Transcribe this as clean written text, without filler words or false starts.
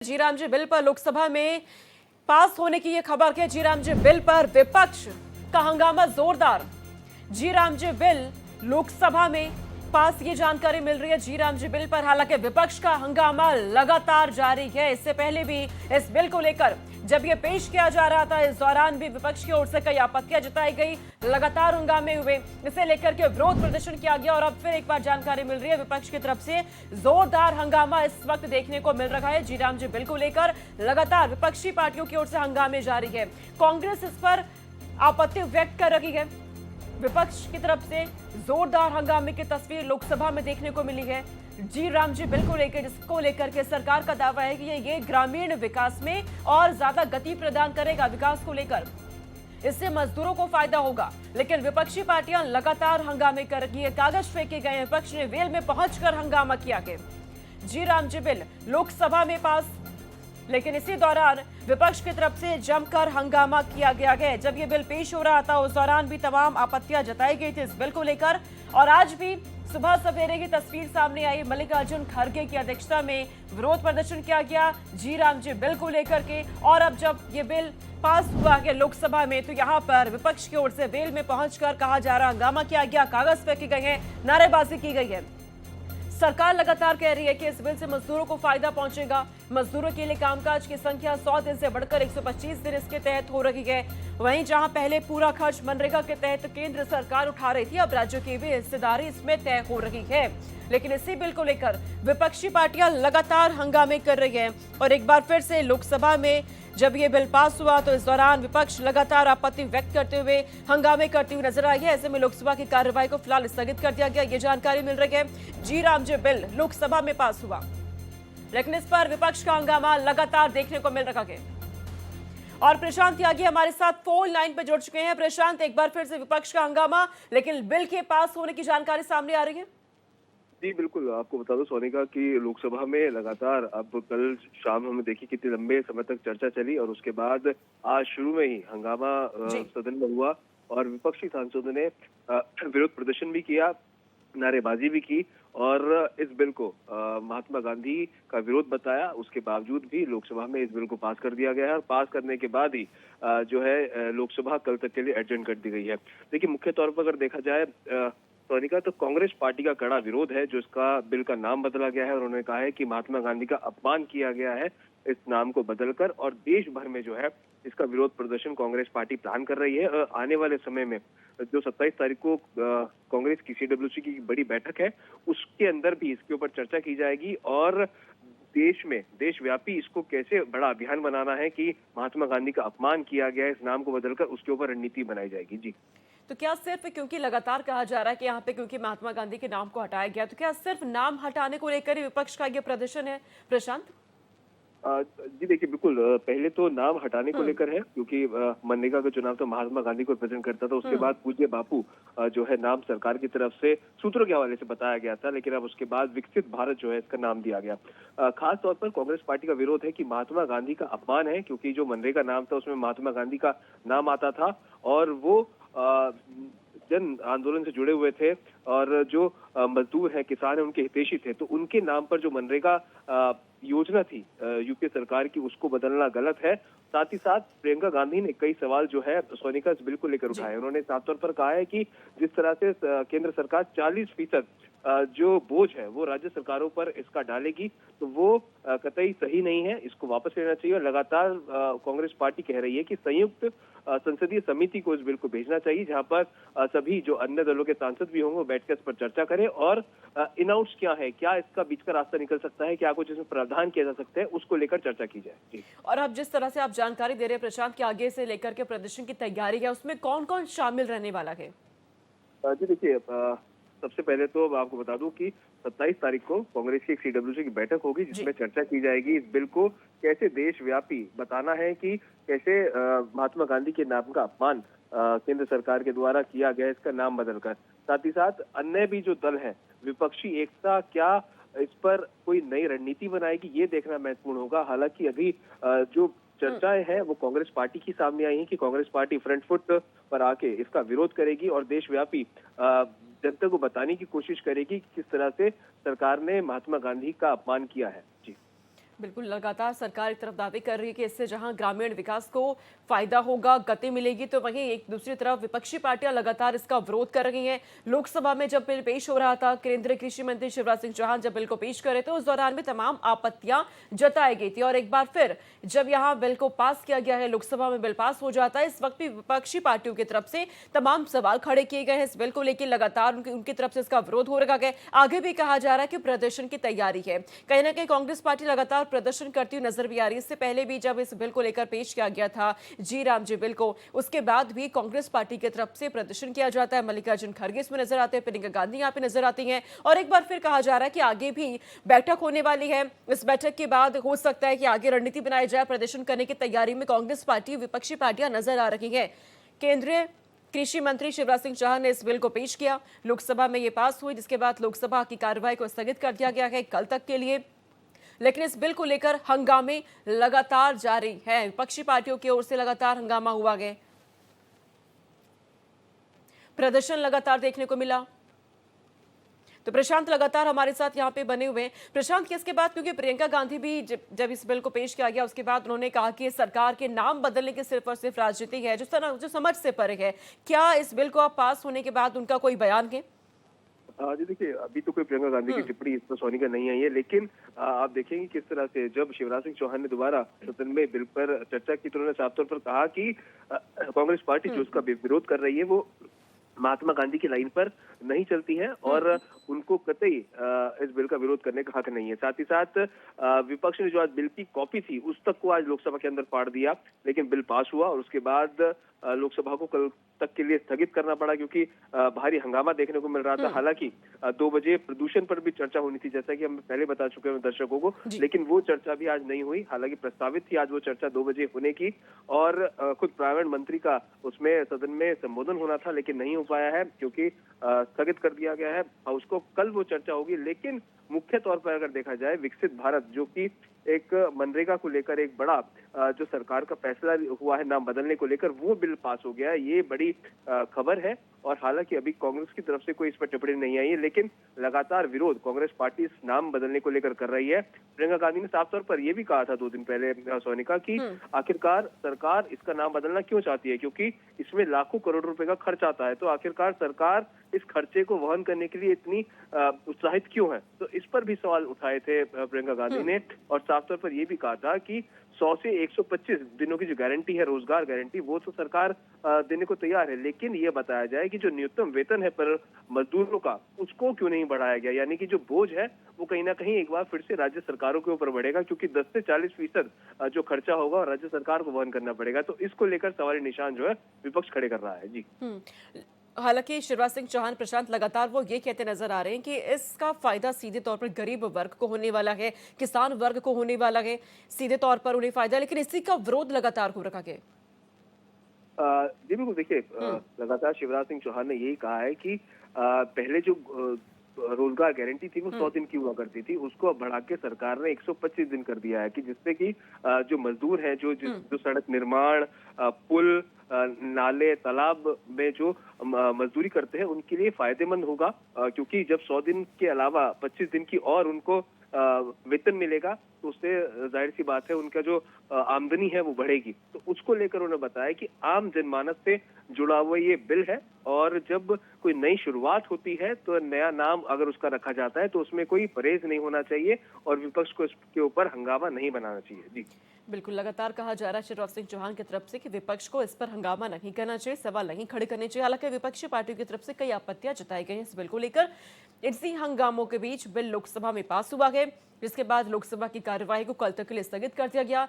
जीराम जी bill पर लोकसभा में पास होने की ये खबर है। जीराम जी बिल पर विपक्ष का हंगामा जोरदार। जीराम जी बिल लोकसभा में पास, ये जानकारी मिल रही है जीराम जी बिल पर। हालांकि विपक्ष का हंगामा लगातार जारी है। इससे पहले भी इस बिल को लेकर जब ये पेश किया जा रहा था, इस दौरान भी विपक्ष की ओर से कई आपत्तियां जताई गई, लगातार हंगामे हुए, इसे लेकर के विरोध प्रदर्शन किया गया। और अब फिर एक बार जानकारी मिल रही है विपक्ष की तरफ से जोरदार हंगामा इस वक्त देखने को मिल रहा है। जीराम जी बिल को लेकर लगातार विपक्षी पार्टियों की ओर से हंगामे जारी है। कांग्रेस इस पर आपत्ति व्यक्त कर रही है। विपक्ष की तरफ से जोरदार हंगामे की तस्वीर लोकसभा में देखने को मिली है। जीराम जी बिल को लेकर, जिसको लेकर के सरकार का दावा है कि ये ग्रामीण विकास में और ज्यादा गति प्रदान करेगा। विकास को लेकर इससे मजदूरों को फायदा होगा, लेकिन विपक्षी पार्टियां लगातार हंगामे कर रही है। कागज फेंके गए, विपक्ष ने वेल में पहुंचकर हंगामा किया है। जीराम जी बिल लोकसभा में पास, लेकिन इसी दौरान विपक्ष की तरफ से जमकर हंगामा किया गया है। जब ये बिल पेश हो रहा था उस दौरान भी तमाम आपत्तियां जताई गई थी इस बिल को लेकर। और आज भी सुबह सवेरे की तस्वीर सामने आई। मल्लिकार्जुन खड़गे की अध्यक्षता में विरोध प्रदर्शन किया गया जीराम जी बिल को लेकर के। और अब जब ये बिल पास हुआ है लोकसभा में, तो यहाँ पर विपक्ष की ओर से वेल में पहुंचकर कहा जा रहा हंगामा किया गया, कागज फेंके गए हैं, नारेबाजी की गई है। सरकार लगातार कह रही है कि इस बिल से मजदूरों को फायदा पहुंचेगा। मजदूरों के लिए कामकाज की संख्या 100 दिन से बढ़कर 125 दिन इसके तहत हो रही है। वहीं जहां पहले पूरा खर्च मनरेगा के तहत केंद्र सरकार उठा रही थी, अब राज्यों की भी हिस्सेदारी इसमें तय हो रही है। लेकिन इसी बिल को लेकर विपक्षी पार्टियां लगातार हंगामे कर रही हैं। और एक बार फिर से लोकसभा में जब ये बिल पास हुआ तो इस दौरान विपक्ष लगातार आपत्ति व्यक्त करते हुए हंगामे करती हुई नजर आई है। ऐसे में लोकसभा की कार्यवाही को फिलहाल स्थगित कर दिया गया, ये जानकारी मिल रही है। जीराम जी बिल लोकसभा में पास हुआ, लेकिन इस पर विपक्ष का हंगामा लगातार देखने को मिल रहा है। और प्रशांत त्यागी हमारे साथ फोन लाइन पर जुड़ चुके हैं। प्रशांत, एक बार फिर से विपक्ष का हंगामा, लेकिन बिल के पास होने की जानकारी सामने आ रही है। जी बिल्कुल, आपको बता दो सोनिका कि लोकसभा में लगातार अब कल शाम हमने देखी कितने लंबे समय तक चर्चा चली और उसके बाद आज शुरू में ही हंगामा सदन में हुआ और विपक्षी सांसदों ने विरोध प्रदर्शन भी किया, नारेबाजी भी की और इस बिल को महात्मा गांधी का विरोध बताया। उसके बावजूद भी लोकसभा में इस बिल को पास कर दिया गया है और पास करने के बाद ही जो है लोकसभा कल तक के लिए एडजर्न कर दी गई है। देखिए, मुख्य तौर पर अगर देखा जाए सोनिका, तो कांग्रेस पार्टी का कड़ा विरोध है जो इसका बिल का नाम बदला गया है। और उन्होंने कहा है कि महात्मा गांधी का अपमान किया गया है इस नाम को बदलकर, और देश भर में जो है इसका विरोध प्रदर्शन कांग्रेस पार्टी प्लान कर रही है। आने वाले समय में जो 27 तारीख को कांग्रेस की CWC की बड़ी बैठक है, उसके अंदर भी इसके ऊपर चर्चा की जाएगी और देशव्यापी इसको कैसे बड़ा अभियान बनाना है कि महात्मा गांधी का अपमान किया गया है इस नाम को बदलकर, उसके ऊपर रणनीति बनाई जाएगी। जी, तो क्या सिर्फ क्योंकि लगातार कहा जा रहा है कि यहाँ पे क्योंकि महात्मा गांधी के नाम को हटाया गया, तो क्या सिर्फ नाम हटाने को लेकर ही विपक्ष का ये प्रदर्शन है प्रशांत? जी देखिए, बिल्कुल पहले तो नाम हटाने को लेकर है क्योंकि मनरेगा का चुनाव तो महात्मा गांधी को रिप्रेजेंट करता था। उसके बाद पूज्य बापू जो है नाम सरकार की तरफ से सूत्रों के हवाले से बताया गया था, लेकिन अब उसके बाद विकसित भारत जो है इसका नाम दिया गया। खास तौर पर कांग्रेस पार्टी का विरोध है कि महात्मा गांधी का अपमान है, क्योंकि जो मनरेगा नाम था उसमें महात्मा गांधी का नाम आता था और वो जन आंदोलन से जुड़े हुए थे और जो मजदूर हैं, किसान हैं, उनके हितैषी थे। तो उनके नाम पर जो मनरेगा योजना थी यूपीए सरकार की, उसको बदलना गलत है। साथ ही साथ प्रियंका गांधी ने कई सवाल जो है सोनिका इस बिल को लेकर उठाए। उन्होंने साफ तौर पर कहा है कि जिस तरह से केंद्र सरकार 40% जो बोझ है वो राज्य सरकारों पर इसका डालेगी, तो वो कतई सही नहीं है, इसको वापस लेना चाहिए। और लगातार कांग्रेस पार्टी कह रही है कि संयुक्त संसदीय समिति को इस बिल को भेजना चाहिए, जहां पर सभी जो अन्य दलों के सांसद भी होंगे वो बैठकर इस पर चर्चा करें और इन आउट्स क्या है, क्या इसका बीच का रास्ता निकल सकता है, क्या कुछ इसमें प्रावधान किया जा सकता है, उसको लेकर चर्चा की जाए। जी, और अब जिस तरह से आप जानकारी दे रहे हैं प्रशांत कि आगे से लेकर के प्रदर्शन की तैयारी है, उसमें कौन कौन शामिल रहने वाला है? जी देखिए, सबसे पहले तो आपको बता दूं कि 27 तारीख को कांग्रेस की एक CWC की बैठक होगी जिसमें चर्चा की जाएगी इस बिल को कैसे देशव्यापी बताना है कि कैसे महात्मा गांधी के नाम का अपमान केंद्र सरकार के द्वारा किया गया, इसका नाम बदलकर। साथ ही साथ अन्य भी जो दल है, विपक्षी एकता क्या इस पर कोई नई रणनीति बनाएगी, ये देखना महत्वपूर्ण होगा। हालांकि अभी जो चर्चाएं हैं वो कांग्रेस पार्टी की सामने आई हैं कि कांग्रेस पार्टी फ्रंट फुट पर आके इसका विरोध करेगी और देशव्यापी जनता को बताने की कोशिश करेगी कि किस तरह से सरकार ने महात्मा गांधी का अपमान किया है। जी, बिल्कुल, लगातार सरकार एक तरफ दावे कर रही है कि इससे जहां ग्रामीण विकास को फायदा होगा, गति मिलेगी, तो वहीं एक दूसरी तरफ विपक्षी पार्टियां लगातार इसका विरोध कर रही हैं। लोकसभा में जब बिल पेश हो रहा था, केंद्रीय कृषि मंत्री शिवराज सिंह चौहान जब बिल को पेश कर रहे थे, उस दौरान भी तमाम आपत्तियां जताई गई थी। और एक बार फिर जब यहां बिल को पास किया गया है, लोकसभा में बिल पास हो जाता है, इस वक्त भी विपक्षी पार्टियों की तरफ से तमाम सवाल खड़े किए गए हैं इस बिल को लेकर। लगातार उनकी तरफ से इसका विरोध हो रखा है। आगे भी कहा जा रहा है कि प्रदर्शन की तैयारी है। कहीं ना कहीं कांग्रेस पार्टी लगातार प्रदर्शन करती हुई नजर भी आ रही है। इससे पहले भी जब इस बिल को लेकर पेश किया गया था, जी राम जी बिल को, उसके बाद भी कांग्रेस पार्टी की तरफ से प्रदर्शन किया जाता है। मल्लिकार्जुन खड़गे इसमें नजर आते हैं, प्रियंका गांधी यहाँ पे नजर आती हैं। और एक बार फिर कहा जा रहा है कि आगे भी बैठक होने वाली है। इस बैठक के बाद हो सकता है कि आगे रणनीति बनाई जाए। प्रदर्शन करने की तैयारी में कांग्रेस पार्टी, विपक्षी पार्टियां नजर आ रही है। केंद्रीय कृषि मंत्री शिवराज सिंह चौहान ने इस बिल को पेश किया, लोकसभा में यह पास हुई, जिसके बाद लोकसभा की कार्रवाई को स्थगित कर दिया गया है कल तक के लिए। लेकिन इस बिल को लेकर हंगामे लगातार जारी है। विपक्षी पार्टियों की ओर से लगातार हंगामा हुआ है, प्रदर्शन लगातार देखने को मिला। तो प्रशांत लगातार हमारे साथ यहाँ पे बने हुए हैं। प्रशांत, किसके बाद, क्योंकि प्रियंका गांधी भी जब इस बिल को पेश किया गया उसके बाद उन्होंने कहा कि सरकार के नाम बदलने की सिर्फ और सिर्फ राजनीति है, जो समझ से परे है। क्या इस बिल को अब पास होने के बाद उनका कोई बयान है? जी देखिए, अभी तो कोई प्रियंका गांधी की टिप्पणी इस पर सोनी का नहीं आई है, लेकिन आप देखेंगे किस तरह से जब शिवराज सिंह चौहान ने दोबारा सदन में बिल पर चर्चा की तो उन्होंने साफ तौर पर कहा कि कांग्रेस पार्टी जो उसका विरोध कर रही है वो महात्मा गांधी की लाइन पर नहीं चलती है और उनको कतई इस बिल का विरोध करने का हक नहीं है। साथ ही साथ विपक्ष ने जो आज बिल की कॉपी थी उस तक को आज लोकसभा के अंदर फाड़ दिया, लेकिन बिल पास हुआ और उसके बाद लोकसभा को कल तक के लिए स्थगित करना पड़ा क्योंकि भारी हंगामा देखने को मिल रहा था। हालांकि 2 बजे प्रदूषण पर भी चर्चा होनी थी, जैसा कि हम पहले बता चुके हैं दर्शकों को, लेकिन वो चर्चा भी आज नहीं हुई। हालांकि प्रस्तावित थी आज वो चर्चा 2 बजे होने की और खुद पर्यावरण मंत्री का उसमें सदन में संबोधन होना था, लेकिन नहीं हो पाया है क्योंकि स्थगित कर दिया गया है। उसको कल वो चर्चा होगी, लेकिन मुख्य तौर पर अगर देखा जाए विकसित भारत जो कि एक मनरेगा को लेकर एक बड़ा जो सरकार का फैसला हुआ है नाम बदलने को लेकर, वो बिल पास हो गया है, ये बड़ी खबर है। और हालांकि अभी कांग्रेस की तरफ से कोई इस पर टिप्पणी नहीं आई है, लेकिन लगातार विरोध कांग्रेस पार्टी इस नाम बदलने को लेकर कर रही है। प्रियंका गांधी ने साफ तौर पर यह भी कहा था 2 दिन पहले सोनिका की आखिरकार सरकार इसका नाम बदलना क्यों चाहती है, क्योंकि इसमें लाखों करोड़ रुपए का खर्च आता है, तो आखिरकार सरकार इस खर्चे को वहन करने के लिए इतनी उत्साहित क्यों है। तो इस पर भी सवाल उठाए थे प्रियंका गांधी ने और साफ तौर पर यह भी कहा था कि 100 से 125 दिनों की जो गारंटी है, रोजगार गारंटी, वो तो सरकार देने को तैयार है, लेकिन ये बताया जाए कि जो न्यूनतम वेतन है पर मजदूरों का, उसको क्यों नहीं बढ़ाया गया। यानी कि जो बोझ है वो कहीं ना कहीं एक बार फिर से राज्य सरकारों के ऊपर बढ़ेगा, क्योंकि 10 से 40% जो खर्चा होगा और राज्य सरकार को वहन करना पड़ेगा। तो इसको लेकर सवाल निशान जो है विपक्ष खड़े कर रहा है। जी, हालांकि शिवराज सिंह चौहान, प्रशांत, लगातार वो ये कहते नजर आ रहे हैं कि इसका फायदा सीधे तौर पर गरीब वर्ग को होने वाला है, किसान वर्ग को होने वाला है, सीधे तौर पर उन्हें फायदा, लेकिन इसी का विरोध लगातार हो रखा है। जी बिल्कुल, देखिए लगातार शिवराज सिंह चौहान ने यही कहा है कि पहले जो रोजगार गारंटी थी वो 100 दिन की हुआ करती थी, उसको अब बढ़ा के सरकार ने 125 दिन कर दिया है कि जिससे कि जो मजदूर हैं, जो सड़क निर्माण, पुल, नाले, तालाब में जो मजदूरी करते हैं उनके लिए फायदेमंद होगा, क्योंकि जब 100 दिन के अलावा 25 दिन की और उनको वेतन मिलेगा तो उससे जाहिर सी बात है उनका जो आमदनी है वो बढ़ेगी। तो उसको लेकर उन्होंने बताया कि आम जनमानस से जुड़ा हुआ ये बिल है और जब कोई नई शुरुआत होती है तो नया नाम अगर उसका रखा जाता है तो उसमें कोई परहेज नहीं होना चाहिए और विपक्ष को इसके ऊपर हंगामा नहीं बनाना चाहिए। जी बिल्कुल, लगातार कहा जा रहा है शिवराज सिंह चौहान की तरफ से कि विपक्ष को इस पर हंगामा नहीं करना चाहिए, सवाल नहीं खड़े करने चाहिए। हालांकि विपक्षी पार्टियों की तरफ से कई आपत्तियां जताई गई हैं इस बिल को लेकर। इसी हंगामों के बीच बिल लोकसभा में पास हुआ है, जिसके बाद लोकसभा की कार्यवाही को कल तक के लिए स्थगित कर दिया गया।